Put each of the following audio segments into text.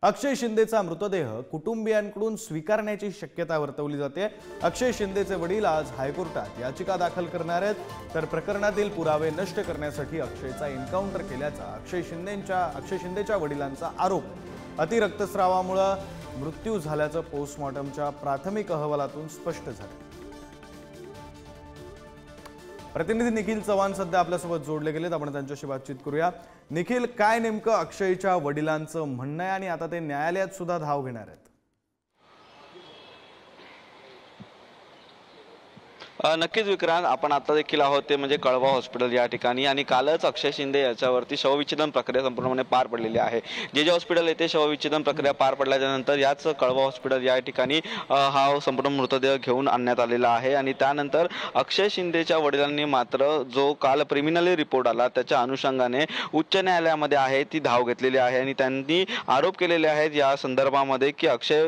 अक्षय शिंदेचा मृतदेह कुटुंबियांकडून स्वीकारण्याची शक्यता वर्तवली जाते। अक्षय शिंदेचे वडील आज हायकोर्टात याचिका दाखल करणार आहेत, तर प्रकरणातील पुरावे नष्ट करण्यासाठी अक्षयचा एन्काउंटर केल्याचा अक्षय शिंदेच्या वडिलांचा आरोप। अतिरक्तस्रावामुळे मृत्यू झाल्याचं पोस्टमॉर्टमच्या प्राथमिक अहवालातून स्पष्ट झालं। प्रतिनिधी निखिल चव्हाण सध्या आपल्यासोबत जोडले गेलेत, आपण त्यांच्याशी बातचीत करूया। निखिल, काय नेमकं अक्षयच्या वडिलांचं म्हणणं आहे आणि आता ते न्यायालयात सुद्धा धाव घेणार आहेत? नक्कीच विक्रांत, आपण आता देखील आहोत ते म्हणजे कळवा हॉस्पिटल या ठिकाणी, आणि कालच अक्षय शिंदे याच्यावरती शवविच्छेदन प्रक्रिया संपूर्णपणे पार पडलेली आहे। जे हॉस्पिटल येथे शवविच्छेदन प्रक्रिया पार पडल्याच्या नंतर याच कळवा हॉस्पिटल या ठिकाणी हा संपूर्ण मृतदेह घेऊन आणण्यात आलेला आहे। आणि त्यानंतर अक्षय शिंदेच्या वडिलांनी मात्र जो काल प्रिलिमिनरी रिपोर्ट आला त्याच्या अनुषंगाने उच्च न्यायालयामध्ये आहे ती धाव घेतलेली आहे, आणि त्यांनी आरोप केलेले आहेत या संदर्भामध्ये की अक्षय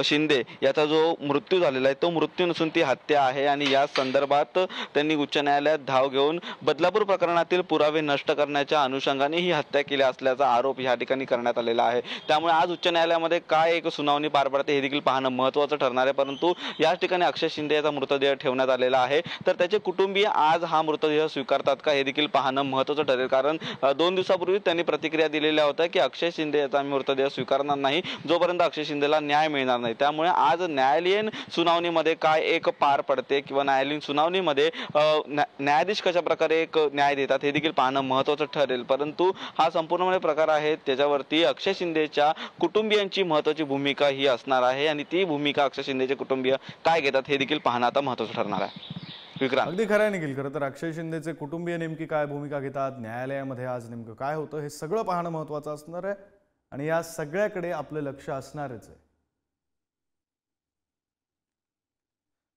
शिंदे याचा जो मृत्यू झालेला आहे तो मृत्यू नसून ती हत्या आहे, आणि या संदर्भात त्यांनी उच्च न्यायालयात धाव घेऊन बदलापूर प्रकरणातील पुरावे नष्ट करण्याच्या अनुषंगाने ही हत्या केली असल्याचा आरोप या ठिकाणी करण्यात आलेला आहे। त्यामुळे आज उच्च न्यायालयामध्ये काय एक सुनावणी पार पडते हे देखील पाहणं महत्त्वाचं ठरणार आहे। परंतु या ठिकाणी अक्षय शिंदे याचा मृतदेह ठेवण्यात आलेला आहे, तर त्याचे कुटुंबीय आज हा मृतदेह स्वीकारतात का हे देखील पाहणं महत्त्वाचं ठरेल। कारण 2 दिवसापूर्वी त्यांनी प्रतिक्रिया दिलेल्या होत्या की अक्षय शिंदे याचा मृतदेह स्वीकारणार नाही जोपर्यंत अक्षय शिंदेला न्याय मिळणार नाही। त्यामुळे आज न्यायालयीन सुनावणीमध्ये काय एक पार पडते किंवा न्यायालयीन सुनावणीमध्ये न्यायाधीश कशा प्रकारे एक न्याय देतात हे देखील पाहणं महत्त्वाचं ठरेल। परंतु हा संपूर्णपणे प्रकार आहे त्याच्यावरती अक्षय शिंदेच्या कुटुंबियांची महत्त्वाची भूमिका ही असणार आहे, आणि ती भूमिका अक्षय शिंदेचे कुटुंबीय काय घेतात हे देखील पाहणं आता महत्त्वाचं ठरणार आहे। अगदी खरं आहे निखिल, खरं तर अक्षय शिंदेचे कुटुंबीय नेमकी काय भूमिका घेतात, न्यायालयामध्ये आज नेमकं काय होतं हे सगळं पाहणं महत्त्वाचं असणार आहे, आणि या सगळ्याकडे आपलं लक्ष असणारच आहे।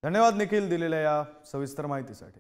धन्यवाद निखिल दिलेल्या या सविस्तर माहितीसाठी।